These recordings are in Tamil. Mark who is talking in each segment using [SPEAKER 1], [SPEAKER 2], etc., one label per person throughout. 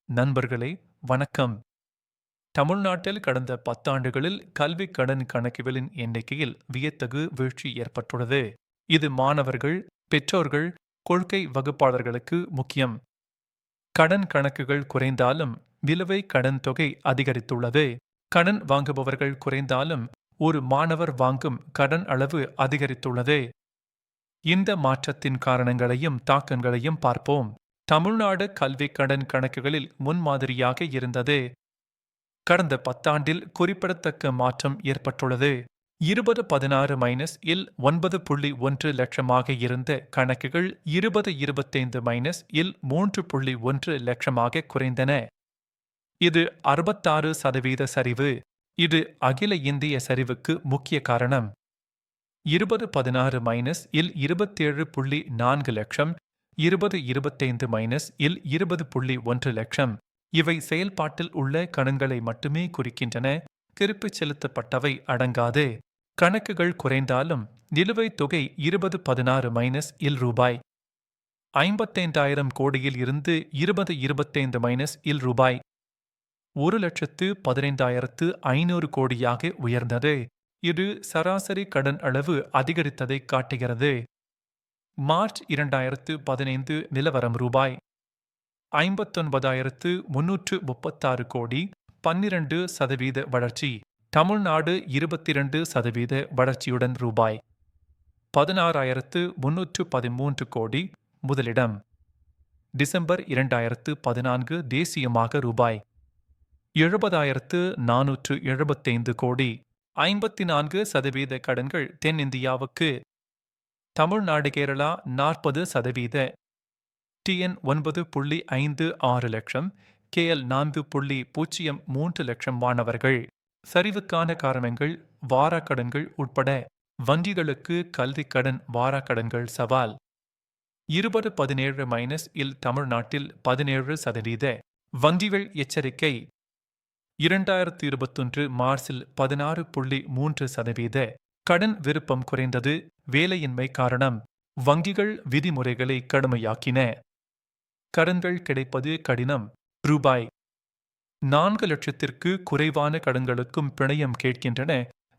[SPEAKER 1] நண்பர்களே, வணக்கம். தமிழ்நாட்டில் கடந்த 10 ஆண்டுகளில் கல்விக் கடன் கணக்குகளின் எண்ணிக்கையில் வியத்தகு வீழ்ச்சி ஏற்பட்டுள்ளது. இது மாணவர்கள், பெற்றோர்கள், கொள்கை வகுப்பாளர்களுக்கு முக்கியம். கடன் கணக்குகள் குறைந்தாலும் நிலுவை கடன் தொகை அதிகரித்துள்ளது. கடன் வாங்குபவர்கள் குறைந்தாலும் ஒரு மாணவர் வாங்கும் கடன் அளவு அதிகரித்துள்ளது. இந்த மாற்றத்தின் காரணங்களையும் தாக்கங்களையும் பார்ப்போம். தமிழ்நாடு கல்விக் கடன் கணக்குகளில் முன்மாதிரியாக இருந்தது. கடந்த 10 ஆண்டில் குறிப்பிடத்தக்க மாற்றம் ஏற்பட்டுள்ளது. 2016 மைனஸ் இல் 9.1 லட்சமாக இருந்த கணக்குகள் 2025 மைனஸ் இல் 3.1 லட்சமாக குறைந்தன. இது 66% சரிவு. இது அகில இந்திய சரிவுக்கு முக்கிய காரணம். 2016 மைனஸ் இல் 27.4 லட்சம், 2025 மைனஸ் இல் 20.1 லட்சம். இவை செயல்பாட்டில் உள்ள கடன்களை மட்டுமே குறிக்கின்றன. திருப்பிச் செலுத்தப்பட்டவை அடங்காது. கணக்குகள் குறைந்தாலும் நிலுவைத் தொகை 2016 மைனஸ் இல் ரூபாய் 55,000 கோடியில் இருந்து 2025 மைனஸ் இல் ரூபாய் 1,15,500 கோடியாக உயர்ந்தது. இது சராசரி கடன் அளவு அதிகரித்ததை காட்டுகிறது. மார்ச் 2015 நிலவரம் ரூபாய் 59,336 கோடி, 12% வளர்ச்சி. தமிழ்நாடு 22% வளர்ச்சியுடன் ரூபாய் 16,313 கோடி முதலிடம். டிசம்பர் 2014 தேசியமாக ரூபாய் 70,475 கோடி, 54% கடன்கள் தென்னிந்தியாவுக்கு. தமிழ்நாடு கேரளா 40%, டிஎன் 9.56 லட்சம், கேஎல் 4.03 லட்சம் மாணவர்கள். சரிவுக்கான காரணங்கள் வாராக்கடன்கள் உட்பட. வங்கிகளுக்கு கல்விக் கடன் வாராக்கடன்கள் சவால். 2017 மைனஸ் இல் தமிழ்நாட்டில் 17%. வங்கிகள் எச்சரிக்கை. 2021 மார்ச்சில் 16.3%. கடன் விருப்பம் குறைந்தது. வேலையின்மை காரணம். வங்கிகள் விதிமுறைகளை கடுமையாக்கின. கடன்கள் கிடைப்பது கடினம். ரூபாய் 4 லட்சத்திற்கு குறைவான கடன்களுக்கும் பிணையம் கேட்கின்றன.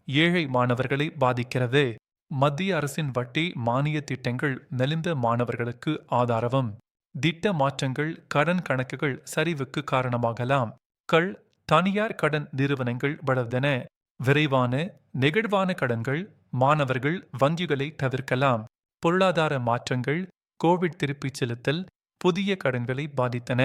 [SPEAKER 1] ஏழை மாணவர்களை பாதிக்கிறது. மத்திய அரசின் வட்டி மானிய திட்டங்கள் நலிந்த மாணவர்களுக்கு ஆதரவும். திட்ட மாற்றங்கள் கடன் கணக்குகள் சரிவுக்கு காரணமாகலாம். தனியார் கடன் நிறுவனங்கள் வளர்ந்தன. விரைவான நெகிழ்வான கடன்கள் மாணவர்கள் வங்கிகளை தவிர்க்கலாம். பொருளாதார மாற்றங்கள் கோவிட் திருப்பிச் செலுத்தல் புதிய கடன்களை பாதித்தன.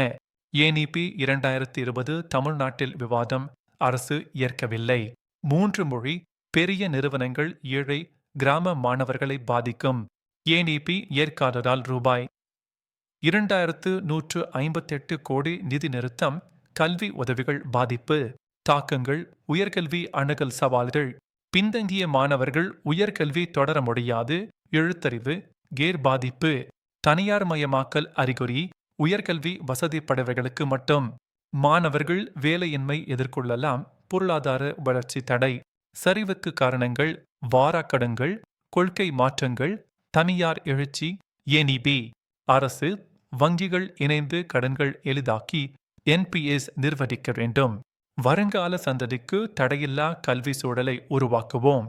[SPEAKER 1] ஏனிபி 2020 தமிழ்நாட்டில் விவாதம். அரசு ஏற்கவில்லை. 3 மொழி பெரிய நிறுவனங்கள் ஏழை கிராம மாணவர்களை பாதிக்கும். ஏனிபி ஏற்காததால் ரூபாய் 2,158 கோடி நிதி நிறுத்தம். கல்வி உதவிகள் பாதிப்பு. தாக்கங்கள் உயர்கல்வி அணுகல் சவால்கள். பின்தங்கிய மாணவர்கள் உயர்கல்வி தொடர முடியாது. எழுத்தறிவு கேர் பாதிப்பு. தனியார் மயமாக்கல் அறிகுறி. உயர்கல்வி வசதிப்படவைகளுக்கு மட்டும். மாணவர்கள் வேலையின்மை எதிர்கொள்ளலாம். பொருளாதார வளர்ச்சி தடை. சரிவுக்கு காரணங்கள் வாராக்கடன்கள், கொள்கை மாற்றங்கள், தனியார் எழுச்சி. ஏனிபி அரசு வங்கிகள் இணைந்து கடன்கள் எளிதாக்கி என்பிஎஸ் நிர்வகிக்க வேண்டும். வருங்கால சந்ததிக்கு தடையில்லா கல்வி சூழலை உருவாக்குவோம்.